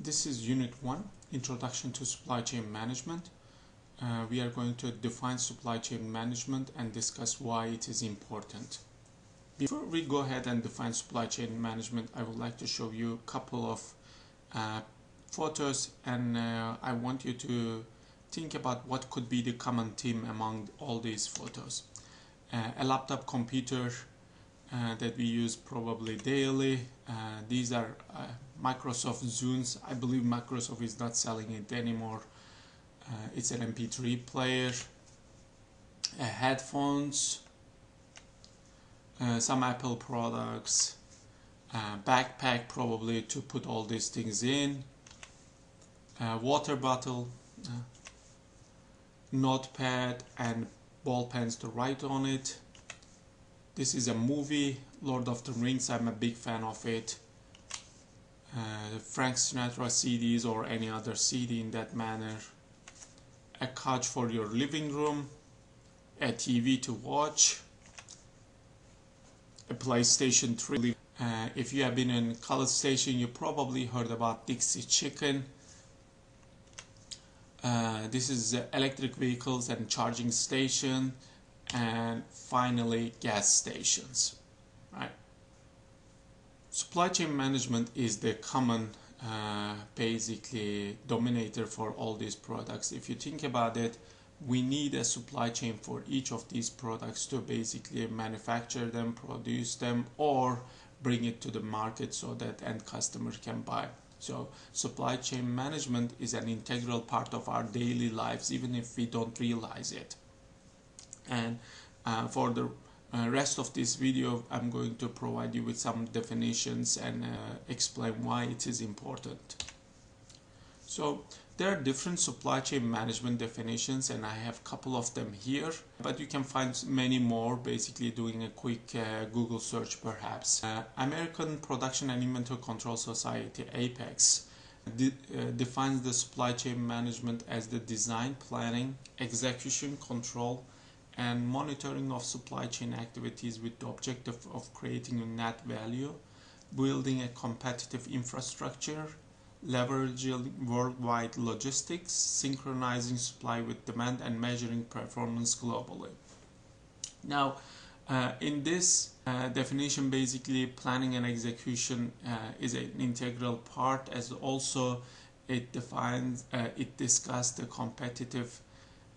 This is Unit 1, Introduction to Supply Chain Management. We are going to define supply chain management and discuss why it is important. Before we go ahead and define supply chain management, I would like to show you a couple of photos, and I want you to think about what could be the common theme among all these photos. A laptop computer that we use probably daily. These are Microsoft Zune. I believe Microsoft is not selling it anymore. It's an MP3 player, headphones, some Apple products, backpack probably to put all these things in, water bottle, notepad and ball pens to write on it. This is a movie, Lord of the Rings. I'm a big fan of it. Frank Sinatra CDs or any other CD in that manner. A couch for your living room. A TV to watch. A PlayStation 3. If you have been in College Station, you probably heard about Dixie Chicken. This is electric vehicles and charging station. And finally, gas stations, right? Supply chain management is the common basically dominator for all these products. If you think about it, we need a supply chain for each of these products to basically manufacture them, produce them, or bring it to the market so that end customer can buy. So supply chain management is an integral part of our daily lives, even if we don't realize it. And for the rest of this video, I'm going to provide you with some definitions and explain why it is important. So there are different supply chain management definitions, and I have a couple of them here, but you can find many more basically doing a quick Google search perhaps. American Production and Inventory Control Society, APEX, defines the supply chain management as the design, planning, execution, control, and monitoring of supply chain activities with the objective of creating a net value, building a competitive infrastructure, leveraging worldwide logistics, synchronizing supply with demand, and measuring performance globally. Now, in this definition, basically planning and execution is an integral part, as also it discusses the competitive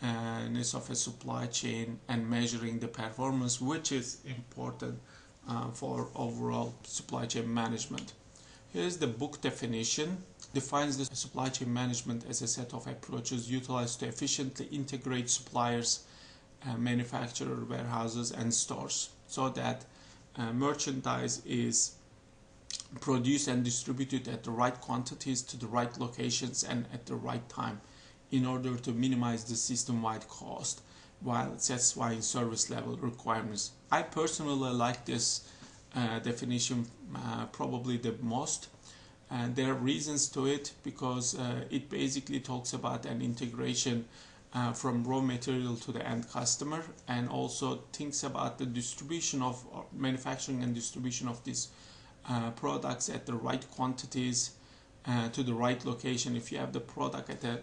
of a supply chain and measuring the performance, which is important for overall supply chain management. Here's the book definition. Defines the supply chain management as a set of approaches utilized to efficiently integrate suppliers, manufacturer, warehouses, and stores so that merchandise is produced and distributed at the right quantities to the right locations and at the right time, in order to minimize the system-wide cost while satisfying service level requirements. I personally like this definition probably the most. There are reasons to it, because it basically talks about an integration from raw material to the end customer, and also thinks about the distribution of manufacturing and distribution of these products at the right quantities to the right location. If you have the product at a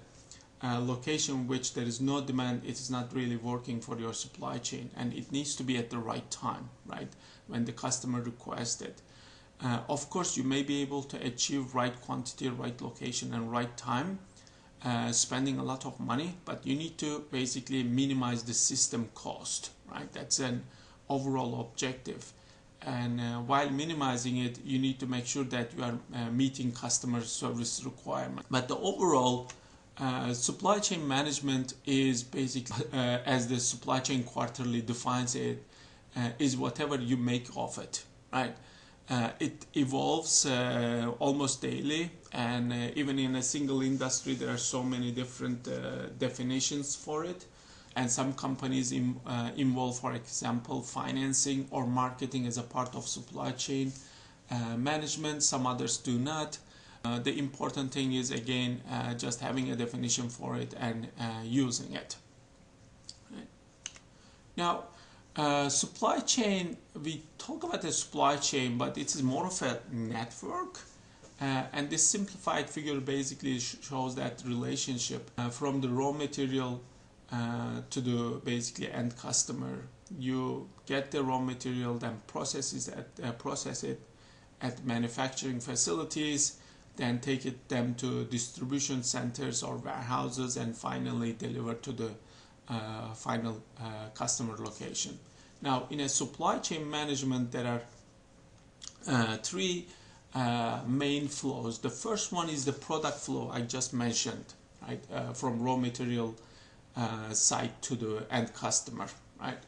location which there is no demand, it is not really working for your supply chain, and it needs to be at the right time, right, when the customer requests it. Of course, you may be able to achieve right quantity, right location, and right time, spending a lot of money, but you need to basically minimize the system cost, right? That's an overall objective. And while minimizing it, you need to make sure that you are meeting customer service requirements. But the overall supply chain management is basically, as the supply chain quarterly defines it, is whatever you make of it, right? It evolves almost daily, and even in a single industry there are so many different definitions for it, and some companies involve, for example, financing or marketing as a part of supply chain management. Some others do not. The important thing is, again, just having a definition for it and using it. Right. Now, supply chain, we talk about the supply chain, but it is more of a network And this simplified figure basically shows that relationship from the raw material to the basically end customer. You get the raw material, then process it at manufacturing facilities, then take them to distribution centers or warehouses, and finally deliver to the final customer location. Now, in a supply chain management, there are three main flows. The first one is the product flow I just mentioned, right? From raw material site to the end customer, right?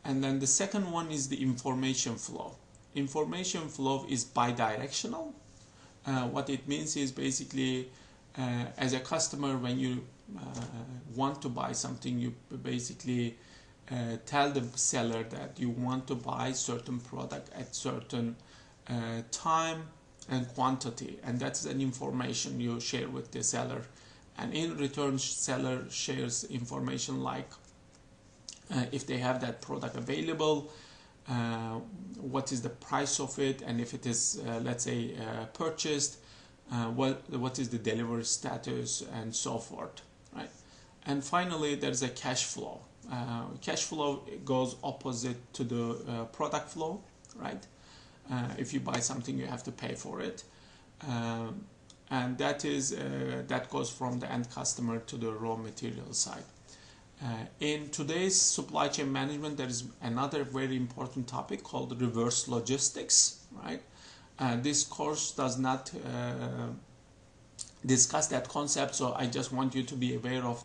And then the second one is the information flow. Information flow is bidirectional. What it means is basically as a customer, when you want to buy something, you basically tell the seller that you want to buy certain product at certain time and quantity, and that's an information you share with the seller. And in return, seller shares information like if they have that product available, what is the price of it, and if it is let's say purchased, what is the delivery status, and so forth, right? And finally, there's a cash flow. Cash flow goes opposite to the product flow, right? If you buy something, you have to pay for it, and that goes from the end customer to the raw material side. In today's supply chain management, there is another very important topic called reverse logistics, right? This course does not discuss that concept, so I just want you to be aware of.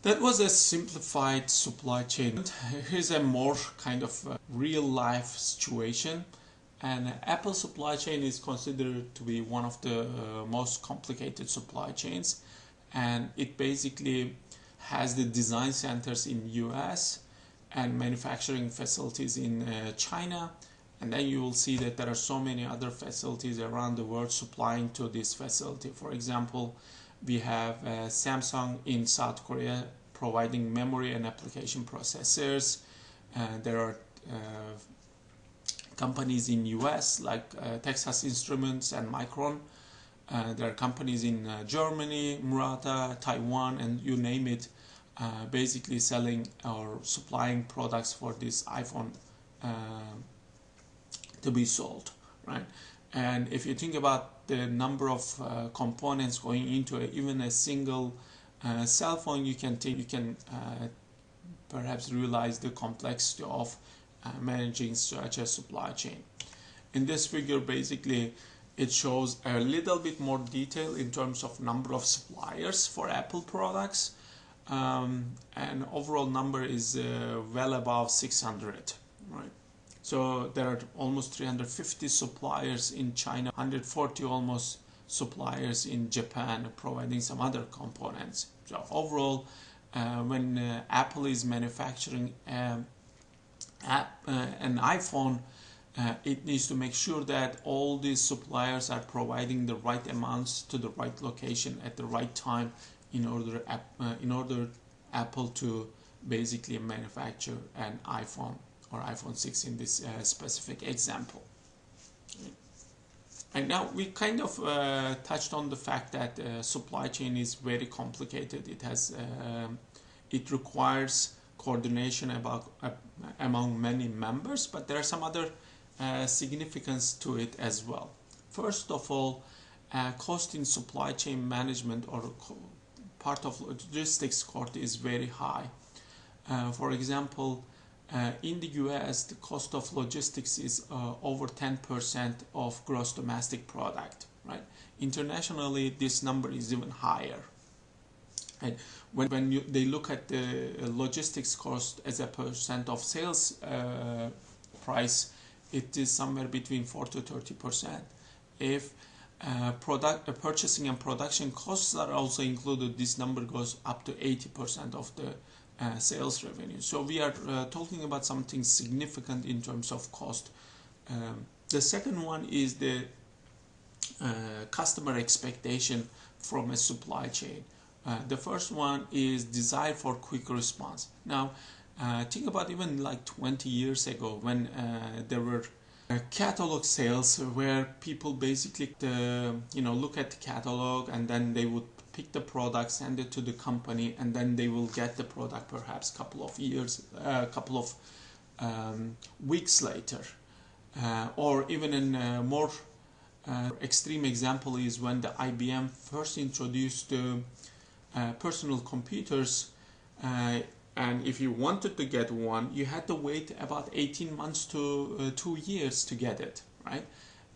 That was a simplified supply chain. Here's a more kind of real life situation. And Apple supply chain is considered to be one of the most complicated supply chains. And it basically has the design centers in US and manufacturing facilities in China. And then you will see that there are so many other facilities around the world supplying to this facility. For example, we have Samsung in South Korea providing memory and application processors. There are companies in US like Texas Instruments and Micron. There are companies in Germany, Murata, Taiwan, and you name it, basically selling or supplying products for this iPhone to be sold, right? And if you think about the number of components going into even a single cell phone, you can perhaps realize the complexity of managing such a supply chain. In this figure, basically, it shows a little bit more detail in terms of number of suppliers for Apple products, and overall number is well above 600, right? So there are almost 350 suppliers in China, 140 almost suppliers in Japan providing some other components. So overall, when Apple is manufacturing an iPhone, it needs to make sure that all these suppliers are providing the right amounts to the right location at the right time in order Apple to basically manufacture an iPhone or iPhone 6 in this specific example. And now we kind of touched on the fact that supply chain is very complicated. It requires coordination among many members, but there are some other significance to it as well. First of all, cost in supply chain management or part of logistics cost is very high. For example, in the US, the cost of logistics is over 10% of gross domestic product, right? Internationally, this number is even higher. And when they look at the logistics cost as a percent of sales price, it is somewhere between 4 to 30%. If purchasing and production costs are also included, this number goes up to 80% of the sales revenue. So we are talking about something significant in terms of cost. The second one is the customer expectation from a supply chain. The first one is desire for quick response. Now, think about even like 20 years ago when there were Catalog sales, where people basically look at the catalog and then they would pick the product, send it to the company, and then they will get the product perhaps couple of weeks later. Or even in more extreme example is when the IBM first introduced personal computers, and if you wanted to get one, you had to wait about 18 months to 2 years to get it, right?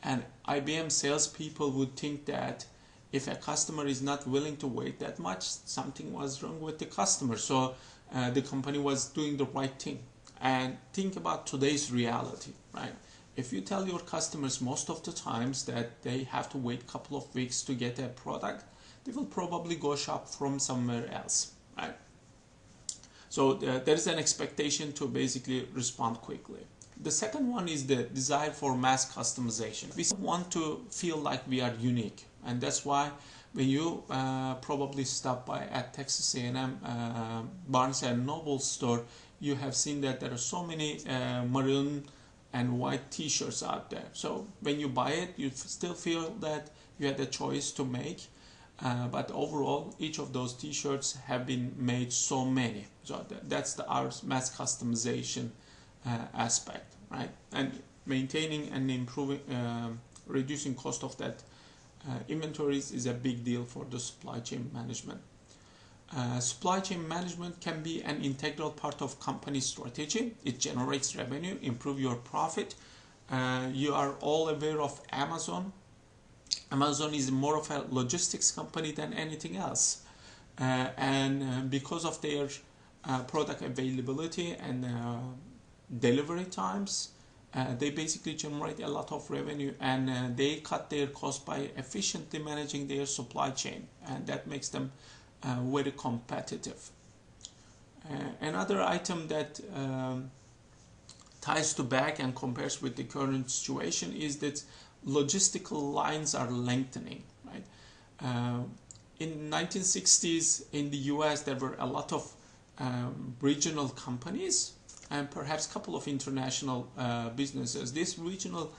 And IBM salespeople would think that if a customer is not willing to wait that much, something was wrong with the customer. So the company was doing the right thing. And think about today's reality, right? If you tell your customers most of the times that they have to wait a couple of weeks to get a product, they will probably go shop from somewhere else, right? So there is an expectation to basically respond quickly. The second one is the desire for mass customization. We want to feel like we are unique, and that's why when you probably stop by at Texas A&M Barnes & Noble store, you have seen that there are so many maroon and white t-shirts out there. So when you buy it, you still feel that you had a choice to make, but overall each of those t-shirts have been made so many. So that's our mass customization aspect, right? And maintaining and improving, reducing cost of that inventories is a big deal for the supply chain management. Supply chain management can be an integral part of company strategy. It generates revenue, improve your profit. You are all aware of Amazon. Amazon is more of a logistics company than anything else. And because of their product availability and delivery times, they basically generate a lot of revenue, and they cut their cost by efficiently managing their supply chain, and that makes them very competitive. Another item that ties to back and compares with the current situation is that logistical lines are lengthening, right? In 1960s in the US, there were a lot of regional companies and perhaps a couple of international businesses. These regional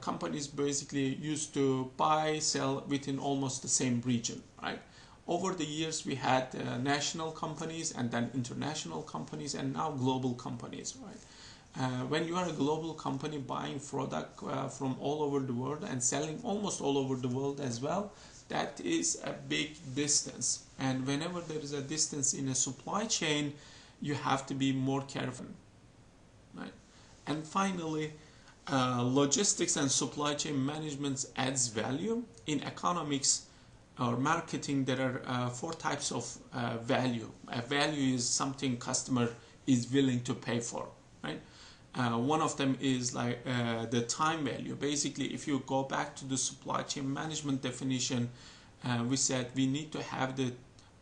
companies basically used to buy, sell within almost the same region, right? Over the years, we had national companies and then international companies and now global companies, right? When you are a global company buying product from all over the world and selling almost all over the world as well, that is a big distance. And whenever there is a distance in a supply chain, you have to be more careful, right? And finally, logistics and supply chain management adds value. In economics or marketing, there are 4 types of value. A value is something customer is willing to pay for, right? One of them is like the time value. Basically, if you go back to the supply chain management definition, we said we need to have the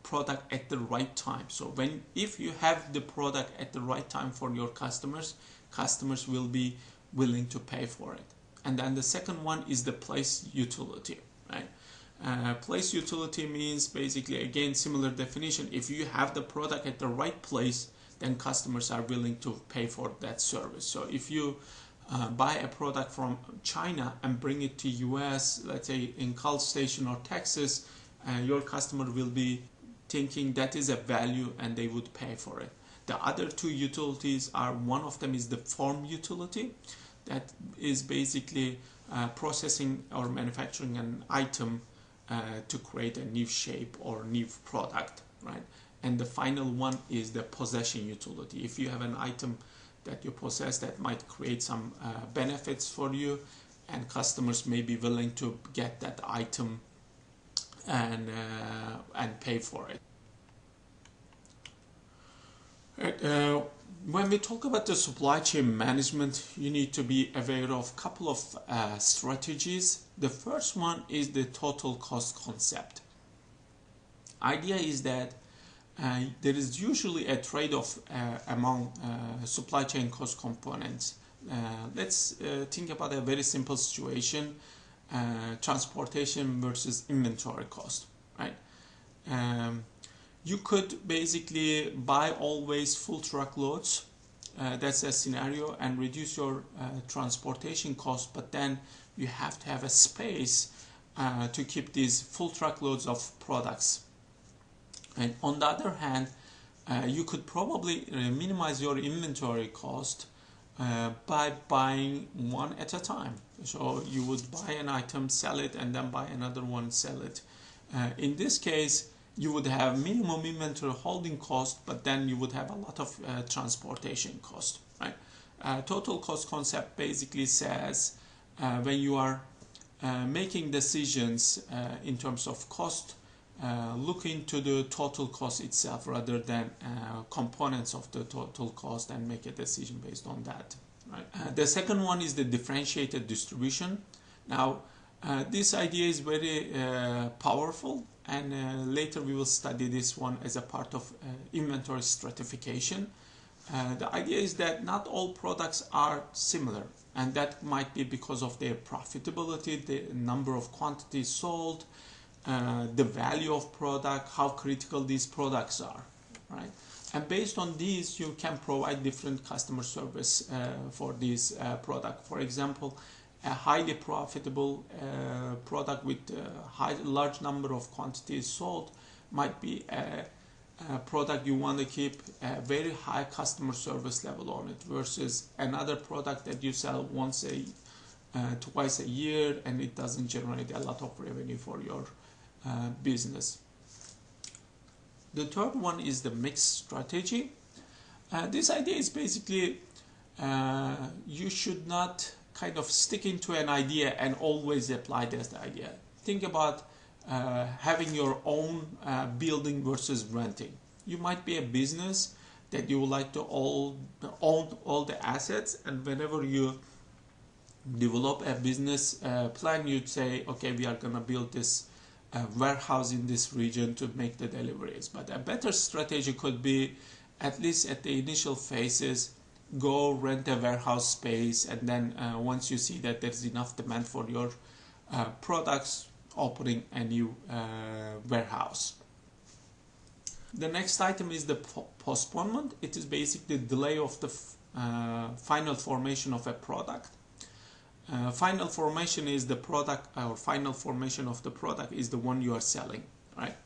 product at the right time. So if you have the product at the right time for your customers will be willing to pay for it. And then the second one is the place utility, right? Place utility means basically, again, similar definition. If you have the product at the right place, then customers are willing to pay for that service. So if you buy a product from China and bring it to US, let's say in College Station or Texas, your customer will be thinking that is a value and they would pay for it. The other 2 utilities are, one of them is the form utility. That is basically processing or manufacturing an item to create a new shape or new product, right? And the final one is the possession utility. If you have an item that you possess that might create some benefits for you, and customers may be willing to get that item and pay for it. When we talk about the supply chain management, you need to be aware of a couple of strategies. The first one is the total cost concept. Idea is that there is usually a trade-off among supply chain cost components. Let's think about a very simple situation, transportation versus inventory cost, right? You could basically buy always full truckloads that's a scenario, and reduce your transportation cost, but then you have to have a space to keep these full truckloads of products. And on the other hand, you could probably minimize your inventory cost by buying one at a time. So you would buy an item, sell it, and then buy another one, sell it. In this case, you would have minimum inventory holding cost, but then you would have a lot of transportation cost, right? Total cost concept basically says when you are making decisions in terms of cost, look into the total cost itself rather than components of the total cost and make a decision based on that. Right? The second one is the differentiated distribution. Now, this idea is very powerful, and later we will study this one as a part of inventory stratification. The idea is that not all products are similar, and that might be because of their profitability, the number of quantities sold, the value of product, how critical these products are, right? And based on these, you can provide different customer service for this product. For example, a highly profitable product with large number of quantities sold might be a product you want to keep a very high customer service level on it, versus another product that you sell twice a year and it doesn't generate a lot of revenue for your business. The third one is the mixed strategy. This idea is basically you should not kind of stick into an idea and always apply that idea. Think about having your own building versus renting. You might be a business that you would like to own all the assets, and whenever you develop a business plan, you'd say, okay, we are gonna build this warehouse in this region to make the deliveries. But a better strategy could be, at least at the initial phases, go rent a warehouse space, and then once you see that there's enough demand for your products, opening a new warehouse. The next item is the postponement. It is basically the delay of the final formation of a product. Final formation is the product, or final formation of the product is the one you are selling, right?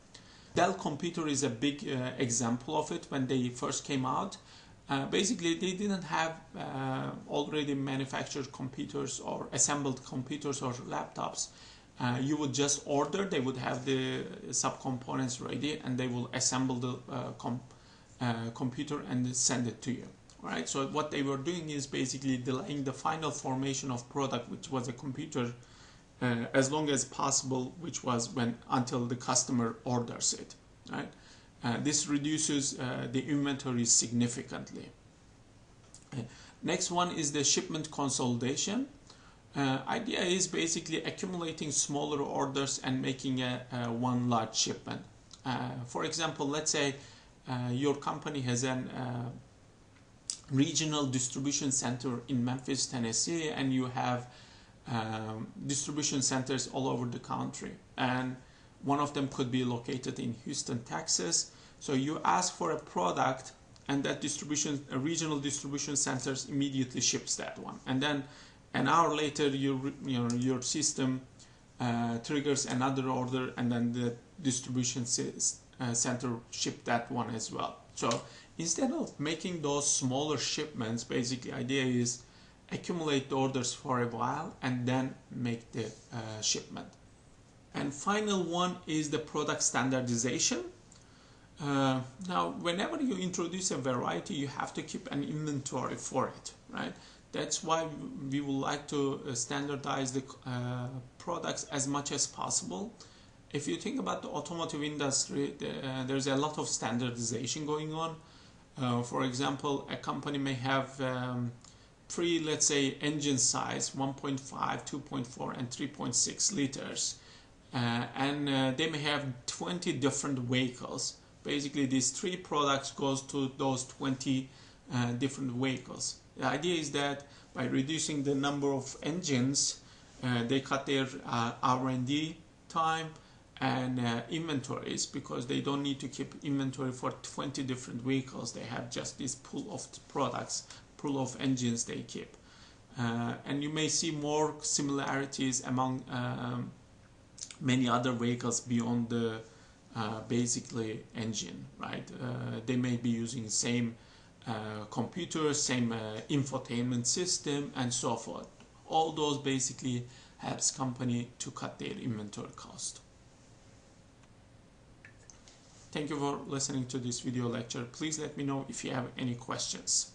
Dell computer is a big example of it. When they first came out, basically they didn't have already manufactured computers or assembled computers or laptops. You would just order, they would have the subcomponents ready, and they will assemble the computer and send it to you. Right? So what they were doing is basically delaying the final formation of product, which was a computer, as long as possible, which was until the customer orders it. Right? This reduces the inventory significantly. Next one is the shipment consolidation. Idea is basically accumulating smaller orders and making one large shipment. For example, let's say your company has an regional distribution center in Memphis, Tennessee, and you have distribution centers all over the country, and one of them could be located in Houston, Texas. So you ask for a product, and that regional distribution centers immediately ships that one, and then an hour later your system triggers another order, and then the distribution center ship that one as well. So instead of making those smaller shipments, basically idea is accumulate the orders for a while and then make the shipment. And final one is the product standardization. Now, whenever you introduce a variety, you have to keep an inventory for it, right? That's why we would like to standardize the products as much as possible. If you think about the automotive industry, there's a lot of standardization going on. For example, a company may have three, let's say, engine size, 1.5, 2.4, and 3.6 liters. And they may have 20 different vehicles. Basically, these three products goes to those 20 different vehicles. The idea is that by reducing the number of engines, they cut their R&D time and inventories, because they don't need to keep inventory for 20 different vehicles. They have just this pool of products pool of engines they keep. And you may see more similarities among many other vehicles beyond the basically engine, right? They may be using same computer, same infotainment system, and so forth. All those basically helps company to cut their inventory cost. Thank you for listening to this video lecture. Please let me know if you have any questions.